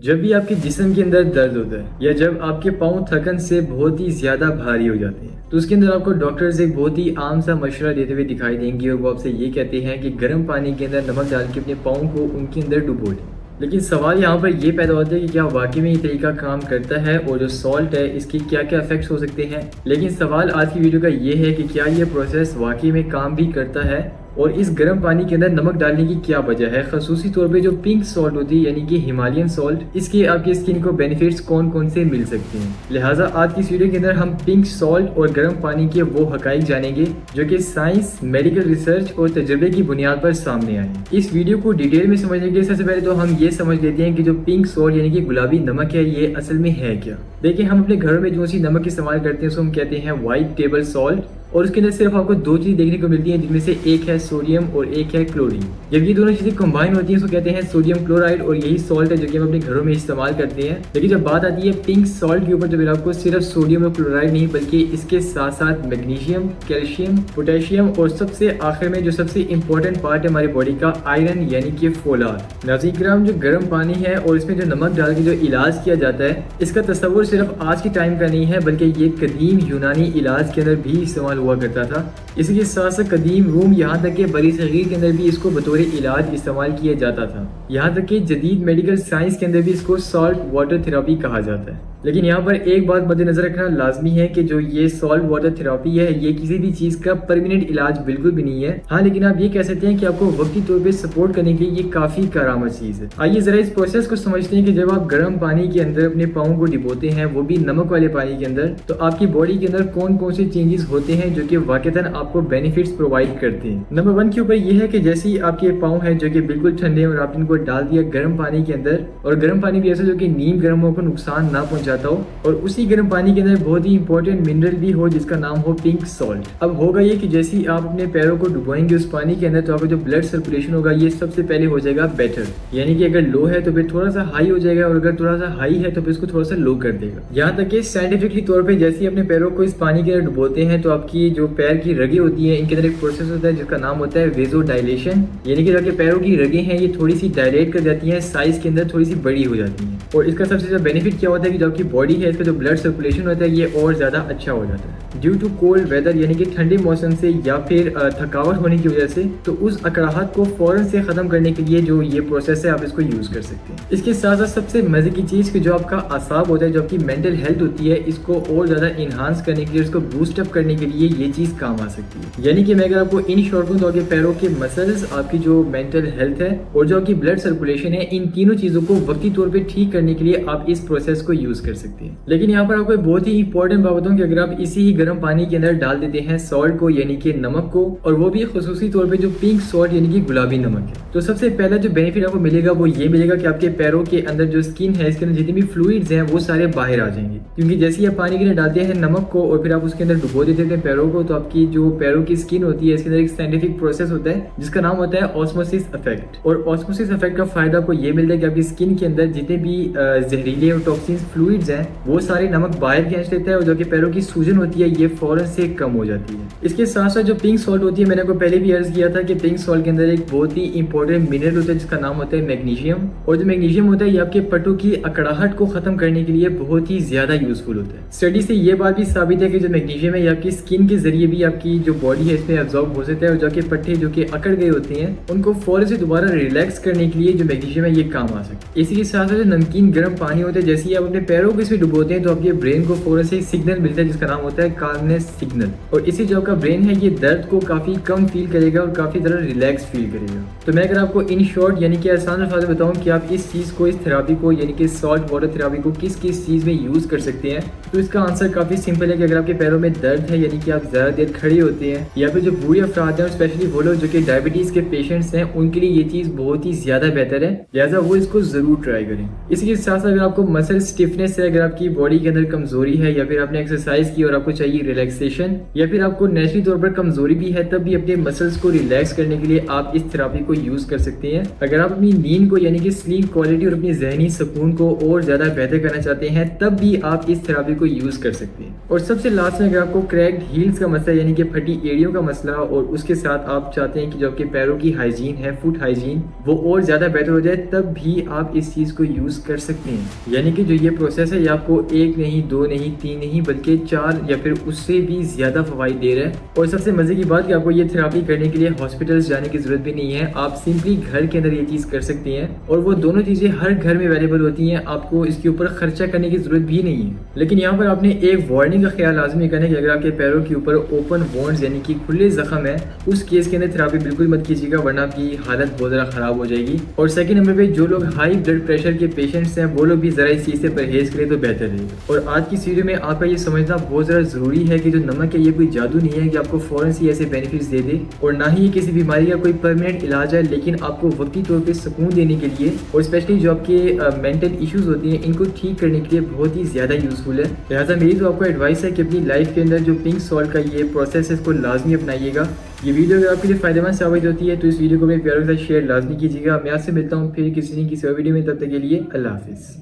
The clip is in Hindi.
जब भी आपके जिस्म के अंदर दर्द होता है या जब आपके पाँव थकन से बहुत ही ज्यादा भारी हो जाते हैं तो उसके अंदर आपको डॉक्टर्स एक बहुत ही आम सा मशवरा देते हुए दिखाई देंगे और वो आपसे ये कहते हैं कि गर्म पानी के अंदर नमक डाल के अपने पाँव को उनके अंदर डुबो लें। लेकिन सवाल यहाँ पर ये पैदा होता है कि क्या वाकई में ये तरीका काम करता है और जो सॉल्ट है इसके क्या क्या इफेक्ट्स हो सकते हैं। लेकिन सवाल आज की वीडियो का ये है कि क्या ये प्रोसेस वाकई में काम भी करता है और इस गर्म पानी के अंदर नमक डालने की क्या वजह है। खसूसी तौर पे जो पिंक सॉल्ट होती है यानी कि हिमालयन सॉल्ट, इसके आपकी स्किन को बेनिफिट्स कौन कौन से मिल सकते हैं। लिहाजा आज की इस वीडियो के अंदर हम पिंक सॉल्ट और गर्म पानी के वो हकाइक जानेंगे जो कि साइंस, मेडिकल रिसर्च और तजुर्बे की बुनियाद पर सामने आए। इस वीडियो को डिटेल में समझने के लिए सबसे पहले तो हम ये समझ लेते हैं कि जो पिंक सॉल्ट यानी कि गुलाबी नमक है ये असल में है क्या। देखिए, हम अपने घरों में जो सी नमक इस्तेमाल करते हैं उसको हम कहते हैं व्हाइट टेबल सॉल्ट और उसके अंदर सिर्फ आपको दो चीज़ देखने को मिलती हैं जिनमें से एक है सोडियम और एक है क्लोरीन। जब ये दोनों चीज़ें कंबाइन होती हैं उसको कहते हैं सोडियम क्लोराइड और यही सॉल्ट है जो कि हम अपने घरों में इस्तेमाल करते हैं। लेकिन जब बात आती है पिंक सॉल्ट के ऊपर तो फिर आपको सिर्फ सोडियम और क्लोराइड नहीं बल्कि इसके साथ साथ मैग्नीशियम, कैल्शियम, पोटेशियम और सबसे आखिर में जो सबसे इंपॉर्टेंट पार्ट है हमारी बॉडी का, आयरन यानी कि फोलाद। नाज़रीन किराम, जो गर्म पानी है और इसमें जो नमक डाल के जो इलाज किया जाता है इसका तस्वुर सिर्फ आज के टाइम का नहीं है बल्कि ये कदीम यूनानी इलाज के अंदर भी इस्तेमाल हुआ करता था। इसके साथ साथ कदीम रूम यहाँ तक कि बड़ी सगीर के अंदर भी इसको बतौर इलाज इस्तेमाल किया जाता था। यहाँ तक कि जदीद मेडिकल साइंस के अंदर भी इसको सॉल्ट वाटर थेरेपी कहा जाता है। लेकिन यहाँ पर एक बात मद्देनजर रखना लाजमी है कि जो ये सॉल्ट वाटर थेरेपी है ये किसी भी चीज का परमानेंट इलाज बिल्कुल भी नहीं है। हाँ, लेकिन आप ये कह सकते हैं कि आपको वक्ती तौर पे सपोर्ट करने के लिए ये काफी कारआमद चीज है। आइए जरा इस प्रोसेस को समझते हैं कि जब आप गर्म पानी के अंदर अपने पाँव को डिबोते हैं, वो भी नमक वाले पानी के अंदर, तो आपकी बॉडी के अंदर कौन कौन से चेंजेस होते हैं जो कि वाकईतन आपको बेनिफिट्स प्रोवाइड करते हैं। नंबर 1 के ऊपर ये है कि जैसे ही आपके पाँव है जो कि बिल्कुल ठंडे और आप इनको डाल दिया गर्म पानी के अंदर, और गर्म पानी भी ऐसा जो कि नीम गर्मों को नुकसान ना पहुंचाता हो और उसी गर्म पानी के अंदर बहुत ही इंपॉर्टेंट मिनरल भी हो जिसका नाम हो पिंक सॉल्ट। अब होगा ये कि जैसे ही आप अपने पैरों को डुबोएंगे उस पानी के अंदर तो आपका जो ब्लड सर्कुलेशन होगा ये सबसे पहले हो जाएगा बेटर, यानी कि अगर लो है तो फिर थोड़ा सा हाई हो जाएगा और अगर थोड़ा सा हाई है तो फिर इसको थोड़ा सा लो कर देगा। यहाँ तक कि साइंटिफिकली तौर पर जैसे ही अपने पैरों को इस पानी के अंदर डुबोते हैं तो आपकी जो पैर की रगें होती है इनके अंदर एक प्रोसेस होता है जिसका नाम होता है वेजोडाइलेशन, यानी कि जो आपके पैरों की रगें हैं ये थोड़ी सी डायलेट कर जाती हैं, साइज के अंदर थोड़ी सी बड़ी हो जाती हैं। और इसका सबसे ज्यादा बेनिफिट क्या होता है कि जो आपकी बॉडी है इसका जो ब्लड सर्कुलेशन होता है ये और ज़्यादा अच्छा हो जाता है। ड्यू टू कोल्ड वेदर यानी कि ठंडे मौसम से या फिर थकावट होने की वजह से, तो उस अकड़ाहट को फौरन से ख़त्म करने के लिए जो ये प्रोसेस है आप इसको यूज़ कर सकते हैं। इसके साथ साथ सबसे मज़े की चीज़ कि जो आपका आसाब होता है, जो आपकी मेंटल हेल्थ होती है, इसको और ज़्यादा इन्हांस करने के लिए, इसको बूस्टअप करने के लिए ये चीज़ काम आ सकती है। यानी कि मैं अगर आपको इन शॉर्ट दूँ तो आपके पैरों के मसल्स, आपकी जो मेंटल हेल्थ है और जो आपकी ब्लड सर्कुलेशन है, इन तीनों चीज़ों को वक्ती तौर पर ठीक करने के लिए आप इस प्रोसेस को यूज़ कर सकते हैं। लेकिन यहाँ पर आपको बहुत ही इंपॉर्टेंट बात बताऊं कि अगर आप इसी ही गर्म पानी के अंदर डाल देते हैं सॉल्ट को यानी कि नमक को, और वो भी खुसूसी तौर पे जो पिंक सॉल्ट यानी कि गुलाबी नमक है, तो सबसे पहला जो बेनिफिट आपको मिलेगा वो ये मिलेगा कि आपके पैरों के अंदर जो स्किन है इसके अंदर जितने भी फ्लूइड्स हैं वो सारे बाहर आ जाएंगे। क्योंकि जैसे ही आप पानी के अंदर डालते हैं नमक को और फिर आप उसके अंदर डुबो देते हैं पैरों को, तो आपकी जो पैरों की स्किन होती है इसके अंदर एक साइंटिफिक प्रोसेस होता है जिसका नाम होता है ऑस्मोसिस इफेक्ट। और ऑस्मोसिस इफेक्ट का फायदा आपको ये मिलता है कि आपकी स्किन के अंदर जितने भी जहरीले और टॉक्सिन फ्लूइड्स हैं वो सारे नमक बाहर खींच लेता है और जो कि पैरों की सूजन होती है ये फौरन से कम हो जाती है। इसके साथ साथ जो पिंक सॉल्ट होती है, मैंने आपको पहले भी अर्ज किया था कि पिंक सॉल्ट के अंदर एक बहुत ही इंपॉर्टेंट मिनरल होता है जिसका नाम होता है मैग्नीशियम। और जो मैग्नीशियम होता है ये आपके पट्टों की अकड़ाहट को खत्म करने के लिए बहुत ही ज्यादा यूजफुल होता है। स्टडी से ये बात भी साबित है कि जो मैग्नीशियम है ये आपकी स्किन के जरिए भी आपकी जो बॉडी है इसमें एब्जॉर्ब हो सकता है और जो आपके पट्टे जो कि अकड़ गए होते हैं उनको फौरन से दोबारा रिलैक्स करने के लिए जो मैग्नीशियम है ये काम आ सकता है। इसी के साथ साथ जो नमकीन गर्म पानी होता है, जैसे ही आप अपने पैरों को इसमें डुबोते हैं तो आपके ब्रेन को फौरन से सिग्नल मिलता है जिसका नाम होता है काल्मनेस सिग्नल, और इसी जो आपका ब्रेन है ये दर्द को काफी कम फील करेगा और काफी ज्यादा रिलैक्स फील करेगा। तो मैं अगर आपको इन शॉर्ट यानी कि आसान अल्फाज में बताऊं कि आप इस चीज को, इस थेरेपी को यानी कि सॉल्ट वाटर थेरेपी को किस किस चीज में यूज कर सकते हैं, तो इसका आंसर काफी सिंपल है कि अगर आपके पैरों में दर्द है यानी कि आप ज्यादा देर खड़े होते हैं, या फिर जो बूढ़े अफराद हैं और स्पेशली वो लोग जो कि डायबिटीज के पेशेंट्स हैं उनके लिए ये चीज बहुत ही ज्यादा बेहतर है, लिहाजा वो इसको जरूर ट्राई करें। इसके साथ साथ अगर आपको मसल स्टिफनेस से अगर आपकी बॉडी के अंदर कमजोरी है या फिर आपने एक्सरसाइज की और आपको चाहिए रिलैक्सेशन या फिर आपको नेचुरली तौर पर कमजोरी भी है, तब भी अपने मसल्स को रिलैक्स करने के लिए आप इस थेरेपी को यूज कर सकते हैं। अगर आप अपनी नींद को यानी कि स्लीप क्वालिटी और अपनी जहनी सुकून को और ज्यादा बेहतर करना चाहते हैं, तब भी आप इस थेरेपी को यूज कर सकते हैं। और सबसे लास्ट में अगर आपको क्रैक्ड हील्स का मसला यानी कि फटी एड़ियों का मसला और उसके साथ आप चाहते हैं कि जो आपके पैरों की हाइजीन है, फुट हाइजीन, वो और ज्यादा बेहतर हो जाए, तब भी आप इस चीज को यूज कर सकते हैं। यानी कि जो ये प्रोसेस है ये आपको 1 नहीं, 2 नहीं, 3 नहीं बल्कि 4 या फिर उससे भी ज्यादा फवाइद दे रहा है। और सबसे मजे की बात कि आपको ये थेरेपी करने के लिए हॉस्पिटल्स जाने की जरूरत भी नहीं है, आप सिंपली घर के अंदर ये चीज कर सकते हैं और वो दोनों चीजें हर घर में अवेलेबल होती हैं, आपको इसके ऊपर खर्चा करने की जरूरत भी नहीं है। लेकिन यहाँ पर आपने एक वार्निंग का ख्याल लाजमी करना है कि अगर आपके पैरों के ऊपर ओपन वोन्स यानी कि खुले जख्म है, उस केस के अंदर थेरेपी बिल्कुल मत कीजिएगा, वरना आपकी हालत बहुत ज्यादा खराब हो जाएगी। और सेकंड नंबर पे जो लोग हाई ब्लड प्रेशर के पेशेंट्स हैं वो लोग भी जरा इस चीज से परहेज करें तो बेहतर रहेगा। और आज की वीडियो में आपका ये समझना बहुत ज्यादा जरूरी है कि जो नमक है ये कोई जादू नहीं है कि आपको फौरन से ऐसे बेनिफिट्स दे दे, और ना ही ये किसी बीमारी का कोई परमानेंट इलाज है, लेकिन आपको वक्ती तौर पे सुकून देने के लिए और स्पेशली जो आपके मेंटल इश्यूज होती हैं इनको ठीक करने के लिए बहुत ही ज्यादा यूजफुल है। लिहाजा मेरी तो आपको एडवाइस है कि अपनी लाइफ के अंदर जो पिंक सॉल्ट का ये प्रोसेस है इसको लाजमी अपनाइएगा। ये वीडियो अगर आपके लिए फायदेमंद साबित होती है तो इस वीडियो को अपने प्यारों के साथ शेयर लाजमी कीजिएगा। मैं आपसे मिलता हूँ फिर किसी वीडियो में, तब तक के लिए अल्लाह हाफिज़।